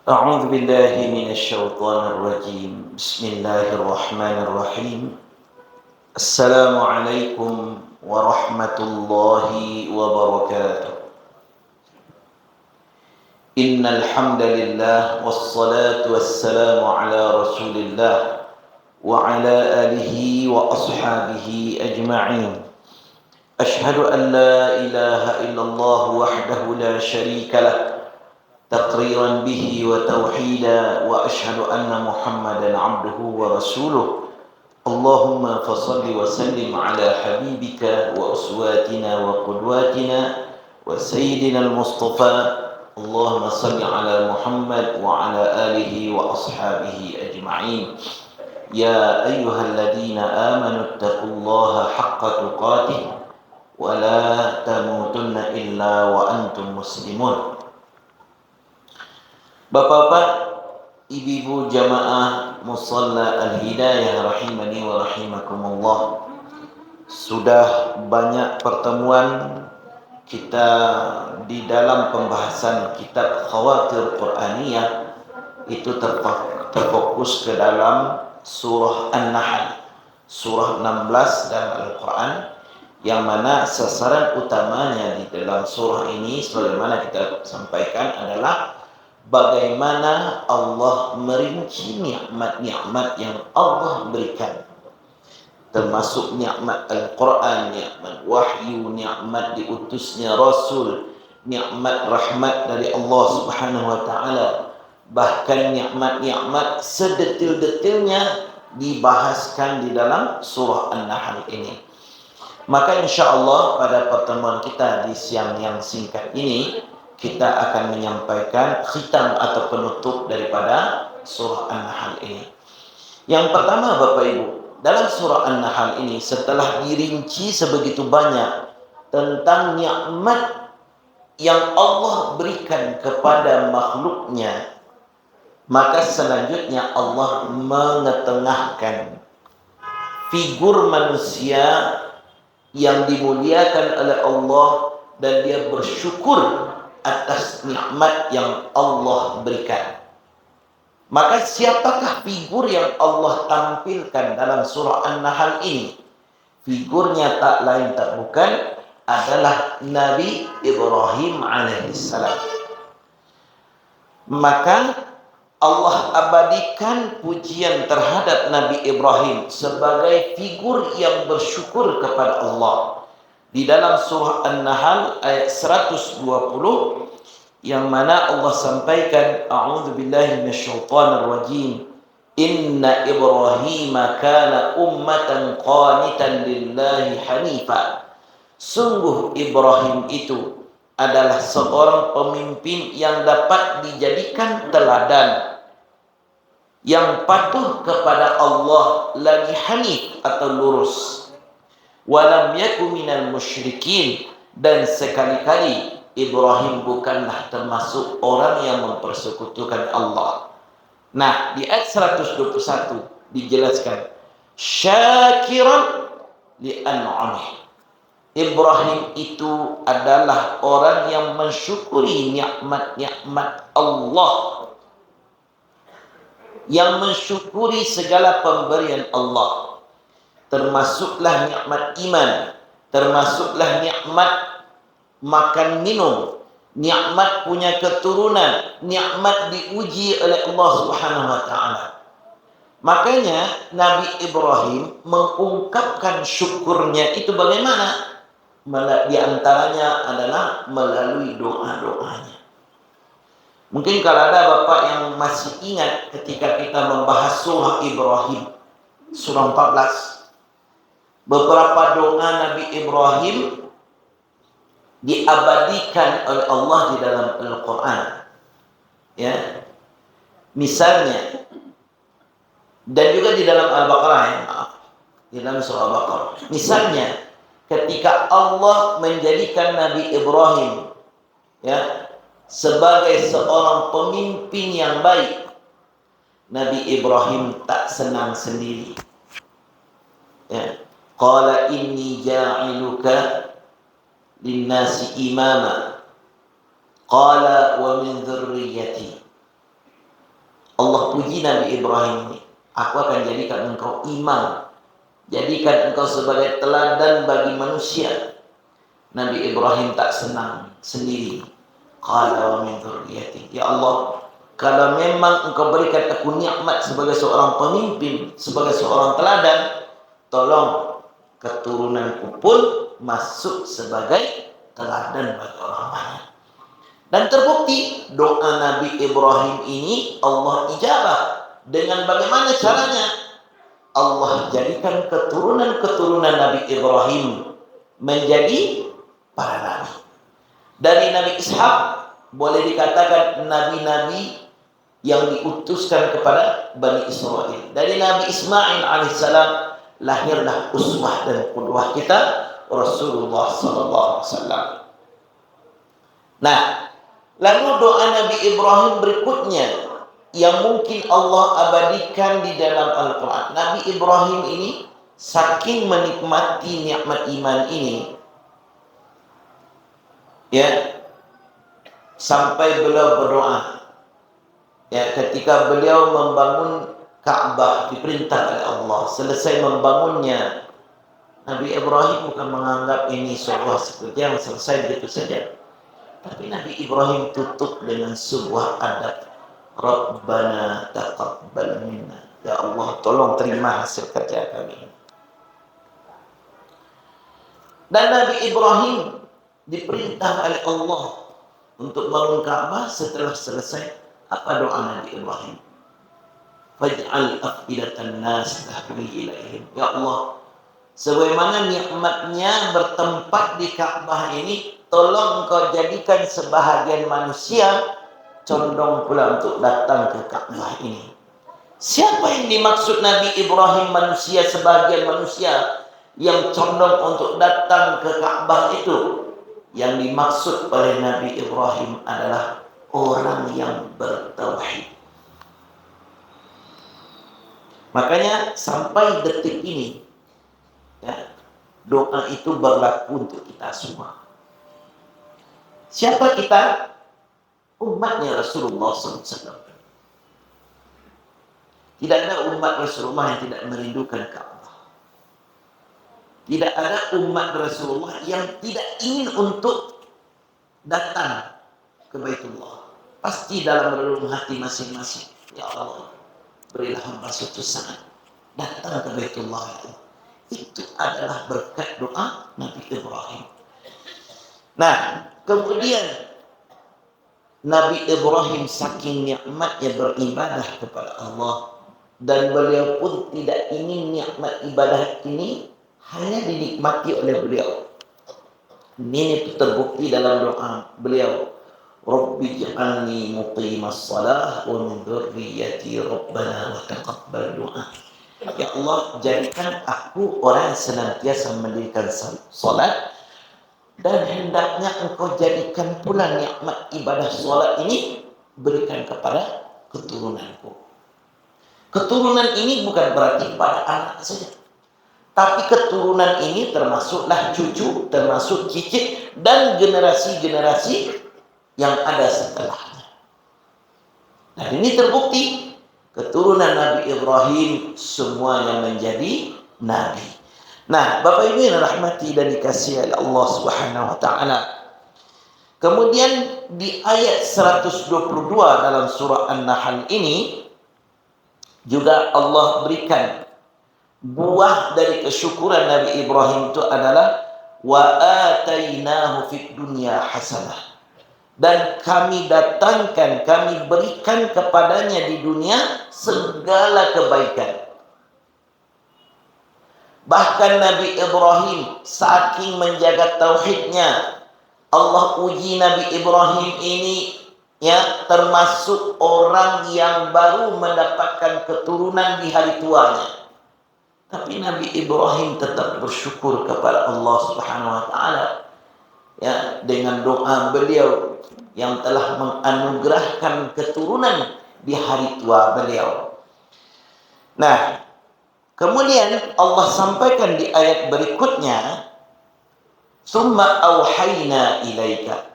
أعوذ بالله من الشيطان الرجيم بسم الله الرحمن الرحيم السلام عليكم ورحمة الله وبركاته إن الحمد لله والصلاة والسلام على رسول الله وعلى آله وأصحابه أجمعين أشهد أن لا إله إلا الله وحده لا شريك له تقريرا به وتوحيدا وأشهد أن محمدا عبده ورسوله اللهم فصل وسلم على حبيبك وأسواتنا وقدواتنا وسيدنا المصطفى اللهم صل على محمد وعلى آله وأصحابه أجمعين يا أيها الذين آمنوا اتقوا الله حق تقاته ولا تموتن إلا وأنتم مسلمون. Bapak-bapak, ibu-ibu jamaah Musalla Al-Hidayah rahimani wa rahimakumullah. Sudah banyak pertemuan kita di dalam pembahasan kitab Khawatir Qur'aniyah itu terfokus ke dalam surah An-Nahl, surah 16 dalam Al-Quran, yang mana sasaran utamanya di dalam surah ini sebagaimana kita sampaikan adalah bagaimana Allah merinci nikmat-nikmat yang Allah berikan, termasuk nikmat Al-Quran, nikmat wahyu, nikmat diutusnya Rasul, nikmat rahmat dari Allah Subhanahu wa Ta'ala, bahkan nikmat-nikmat sedetil-detilnya dibahaskan di dalam surah An-Nahl ini. Maka insya-Allah pada pertemuan kita di siang yang singkat ini kita akan menyampaikan khitam atau penutup daripada surah An-Nahl ini. Yang pertama Bapak Ibu, dalam surah An-Nahl ini setelah dirinci sebegitu banyak tentang nikmat yang Allah berikan kepada makhluknya, maka selanjutnya Allah mengetengahkan figur manusia yang dimuliakan oleh Allah dan dia bersyukur atas nikmat yang Allah berikan. Maka siapakah figur yang Allah tampilkan dalam surah An-Nahl ini? Figurnya tak lain tak bukan adalah Nabi Ibrahim alaihissalam. Maka Allah abadikan pujian terhadap Nabi Ibrahim sebagai figur yang bersyukur kepada Allah. Di dalam surah An-Nahl ayat 120 yang mana Allah sampaikan, a'udzu billahi minasyaitonir rajim, inna Ibrahim kana ummatan qanitan lillahi hanifa. Sungguh Ibrahim itu adalah seorang pemimpin yang dapat dijadikan teladan, yang patuh kepada Allah, lagi hanif atau lurus. Walam yaku minal musyrikin, dan sekali-kali Ibrahim bukanlah termasuk orang yang mempersekutukan Allah. Nah, di ayat 121 dijelaskan syakiran li an'amih. Ibrahim itu adalah orang yang mensyukuri nikmat-nikmat Allah, yang mensyukuri segala pemberian Allah. Termasuklah nikmat iman, termasuklah nikmat makan minum, nikmat punya keturunan, nikmat diuji oleh Allah Subhanahu wa Ta'ala. Makanya Nabi Ibrahim mengungkapkan syukurnya itu bagaimana? Di antaranya adalah melalui doa-doanya. Mungkin kalau ada Bapak yang masih ingat ketika kita membahas surah Ibrahim, surah 14, beberapa doa Nabi Ibrahim diabadikan oleh Allah di dalam Al-Quran. Ya, misalnya, dan juga di dalam Al-Baqarah, di dalam surah Al-Baqarah. Misalnya, ketika Allah menjadikan Nabi Ibrahim, ya, sebagai seorang pemimpin yang baik, Nabi Ibrahim tak senang sendiri. Ya. Qala inni ja'iluka linnasi imama. Qala wa min dzurriyyati. Allah puji Nabi Ibrahim ini. Aku akan jadikan engkau imam, jadikan engkau sebagai teladan bagi manusia. Nabi Ibrahim tak senang sendiri. Qala wa min dzurriyyati. Ya Allah, kalau memang engkau berikan aku nikmat sebagai seorang pemimpin, sebagai seorang teladan, tolong keturunanku pun masuk sebagai teladan bagi orang lain. Dan terbukti doa Nabi Ibrahim ini Allah ijabah. Dengan bagaimana caranya? Allah jadikan keturunan-keturunan Nabi Ibrahim menjadi para nabi. Dari Nabi Ishak boleh dikatakan nabi-nabi yang diutuskan kepada Bani Israel. Dari Nabi Ismail alaihissalam lahirlah uswah dan qudwah kita Rasulullah sallallahu alaihi wasallam. Nah, lalu doa Nabi Ibrahim berikutnya yang mungkin Allah abadikan di dalam Al-Quran. Nabi Ibrahim ini saking menikmati nikmat iman ini, ya, sampai beliau berdoa, ya, ketika beliau membangun Ka'bah diperintah oleh Allah, selesai membangunnya, Nabi Ibrahim bukan menganggap ini sebuah seperti yang selesai begitu saja, tapi Nabi Ibrahim tutup dengan sebuah adab. Rabbana taqabbal minna. Ya Allah, tolong terima hasil kerja kami. Dan Nabi Ibrahim diperintah oleh Allah untuk bangun Ka'bah. Setelah selesai, apa doa Nabi Ibrahim? Faj'al afidatan nas tahwi ilaihim. Ya Allah, sebagaimana nikmatnya bertempat di Ka'bah ini, tolong Engkau jadikan sebahagian manusia condong pula untuk datang ke Ka'bah ini. Siapa yang dimaksud Nabi Ibrahim manusia, sebagian manusia yang condong untuk datang ke Ka'bah itu? Yang dimaksud oleh Nabi Ibrahim adalah orang yang bertauhid. Makanya sampai detik ini, ya, doa itu berlaku untuk kita semua. Siapa kita? Umatnya Rasulullah SAW. Tidak ada umat Rasulullah yang tidak merindukan Ka'bah. Tidak ada umat Rasulullah yang tidak ingin untuk datang ke Baitullah. Pasti dalam relung hati masing-masing, ya Allah, berilah hamba suatu saat datang ke Baitullah. Itu adalah berkat doa Nabi Ibrahim. Nah, kemudian Nabi Ibrahim saking nikmatnya beribadah kepada Allah, dan beliau pun tidak ingin nikmat ibadah ini hanya dinikmati oleh beliau. Ini terbukti dalam doa beliau, Rabbi ja'alni muqimas salah wa min dzurriyyati rabbana wa taqabbal du'a. Ya Allah, jadikan aku orang yang senantiasa mendirikan salat, dan hendaknya Engkau jadikan pula nikmat ibadah sholat ini berikan kepada keturunanku. Keturunan ini bukan berarti pada anak saja, tapi keturunan ini termasuklah cucu, termasuk cicit, dan generasi-generasi yang ada setelahnya. Dan ini terbukti keturunan Nabi Ibrahim semuanya menjadi nabi. Nah, Bapak Ibu yang rahmati dan dikasihi oleh Allah Subhanahu wa taala. Kemudian di ayat 122 dalam surah An-Nahl ini juga Allah berikan buah dari kesyukuran Nabi Ibrahim itu adalah wa atainahu fid dunya hasanah. Dan kami datangkan, kami berikan kepadanya di dunia segala kebaikan. Bahkan Nabi Ibrahim saking menjaga tauhidnya, Allah uji Nabi Ibrahim ini, ya, termasuk orang yang baru mendapatkan keturunan di hari tuanya. Tapi Nabi Ibrahim tetap bersyukur kepada Allah Subhanahu wa taala, ya, dengan doa beliau yang telah menganugerahkan keturunan di hari tua beliau. Nah, kemudian Allah sampaikan di ayat berikutnya, summa auhayna ilaika.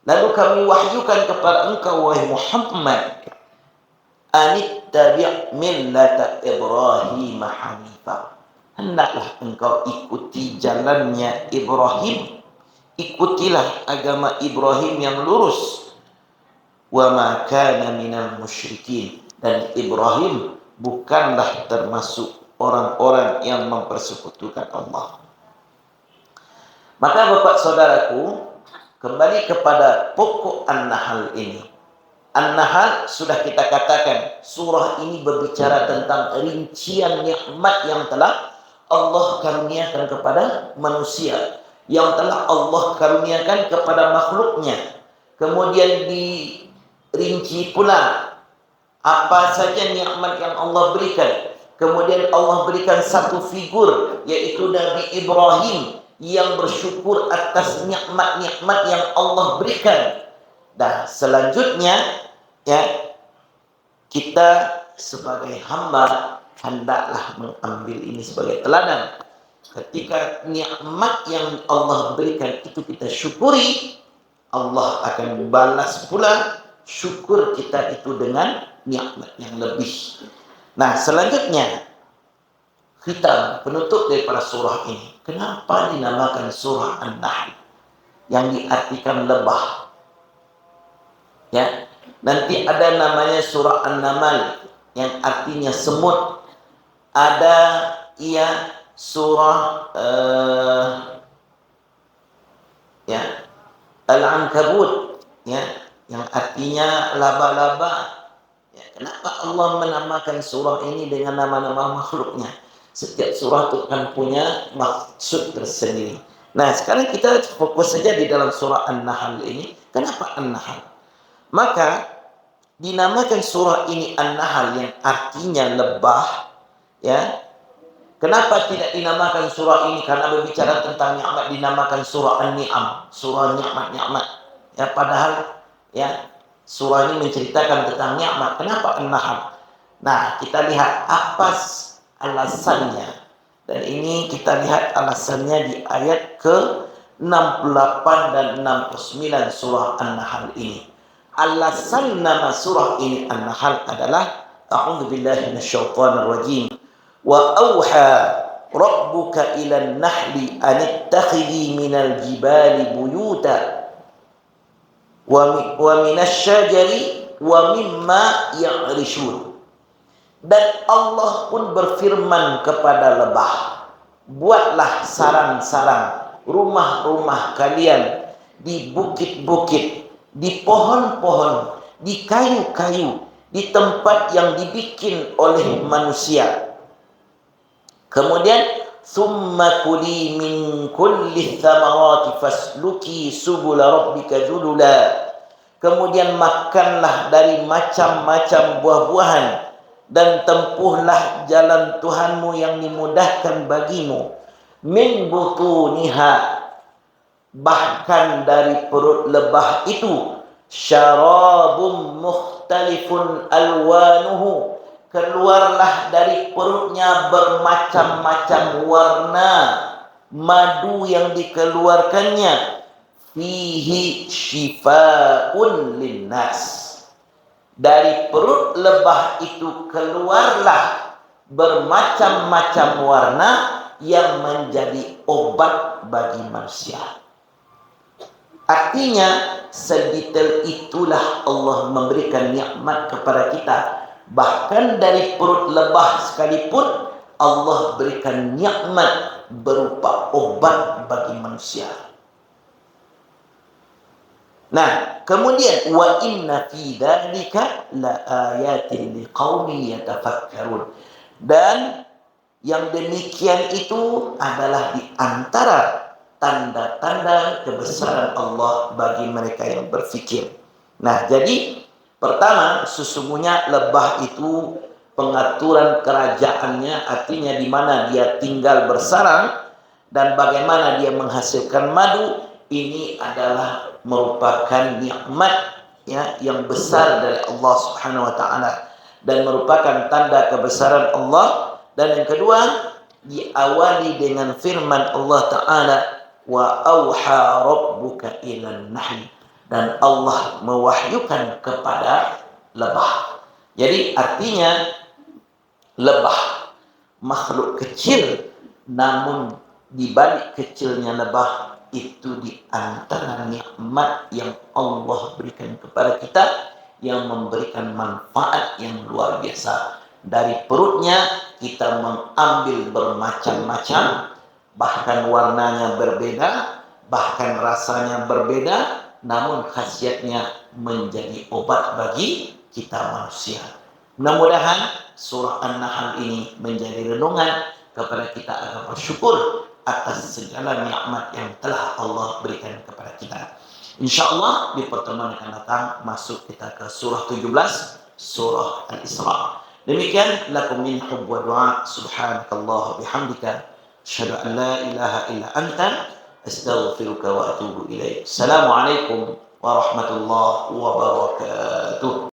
Lalu kami wahyukan kepada engkau wahai Muhammad, anittabi' millata Ibrahim hanifa. Hendaklah engkau ikuti jalannya Ibrahim, ikutilah agama Ibrahim yang lurus. Wa ma kana minal musyrikin, dan Ibrahim bukanlah termasuk orang-orang yang mempersekutukan Allah. Maka Bapak Saudaraku, kembali kepada pokok An-Nahl ini. An-Nahl sudah kita katakan, surah ini berbicara tentang rincian nikmat yang telah Allah karuniakan kepada manusia, yang telah Allah karuniakan kepada makhluknya. Kemudian dirinci pula apa saja nikmat yang Allah berikan. Kemudian Allah berikan satu figur, yaitu Nabi Ibrahim yang bersyukur atas nikmat-nikmat yang Allah berikan. Dan selanjutnya, ya, kita sebagai hamba hendaklah mengambil ini sebagai teladan. Ketika nikmat yang Allah berikan itu kita syukuri, Allah akan balas pula syukur kita itu dengan nikmat yang lebih. Nah, selanjutnya kita penutup daripada surah ini. Kenapa dinamakan surah An-Nahl yang diartikan lebah? Ya, nanti ada namanya surah An-Namal yang artinya semut. Ada surah Al-Ankabut, ya, yang artinya laba-laba. Ya, kenapa Allah menamakan surah ini dengan nama-nama makhluknya? Setiap surah itu kan punya maksud tersendiri. Nah, sekarang kita fokus saja di dalam surah An-Nahl ini. Kenapa An-Nahl? Maka dinamakan surah ini An-Nahl yang artinya lebah, ya. Kenapa tidak dinamakan surah ini? Karena berbicara tentang nikmat dinamakan surah An-Ni'am, surah nikmat-nikmat. Ya, padahal ya surah ini menceritakan tentang nikmat. Kenapa An-Nahl? Nah, kita lihat apa alasannya. Dan ini kita lihat alasannya di ayat ke-68 dan 69 surah An-Nahl ini. Alasan nama surah ini An-Nahl adalah a'udzubillahi minasyaitonir rajim. Wa auha rabbuka ilan nahli anittakhidhi minal jibali buyuta wa minasyajari wa mimma ya'rishun. Dan Allah pun berfirman kepada lebah, buatlah sarang-sarang rumah-rumah kalian di bukit-bukit, di pohon-pohon, di kayu-kayu, di tempat yang dibikin oleh manusia. Kemudian summa kuli min kulli thamarati fasluki subula rabbika zulula. Kemudian makanlah dari macam-macam buah-buahan dan tempuhlah jalan Tuhanmu yang dimudahkan bagimu. Min butuniha, bahkan dari perut lebah itu, syarabum mukhtalifun alwanuhu, keluarlah dari perutnya bermacam-macam warna madu yang dikeluarkannya. Fihi shifaun linnas, dari perut lebah itu keluarlah bermacam-macam warna yang menjadi obat bagi manusia. Artinya sedetail itulah Allah memberikan nikmat kepada kita. Bahkan dari perut lebah sekalipun Allah berikan nikmat berupa obat bagi manusia. Nah, kemudian wa inna fi dzalika laayatin liqaumin yatafakkarun. Dan yang demikian itu adalah di antara tanda-tanda kebesaran Allah bagi mereka yang berfikir. Nah, jadi pertama, sesungguhnya lebah itu pengaturan kerajaannya, artinya di mana dia tinggal bersarang dan bagaimana dia menghasilkan madu, ini adalah merupakan nikmat ya yang besar dari Allah Subhanahu wa taala dan merupakan tanda kebesaran Allah. Dan yang kedua, diawali dengan firman Allah taala, wa auha rabbuka ilan nahl, dan Allah mewahyukan kepada lebah. Jadi artinya lebah makhluk kecil, namun di balik kecilnya lebah itu di antara nikmat yang Allah berikan kepada kita yang memberikan manfaat yang luar biasa. Dari perutnya kita mengambil bermacam-macam, bahkan warnanya berbeda, bahkan rasanya berbeda, namun khasiatnya menjadi obat bagi kita manusia. Mudah-mudahan surah An-Nahl ini menjadi renungan kepada kita agar bersyukur atas segala nikmat yang telah Allah berikan kepada kita. InsyaAllah di pertemuan akan datang masuk kita ke surah 17, surah Al-Isra. Demikian lakum min hubb wa du'a subhanakallah bihamdika asyhadu an la ilaha illa anta astaghfiruka wa atubu ilaik. Assalamualaikum warahmatullahi wabarakatuh.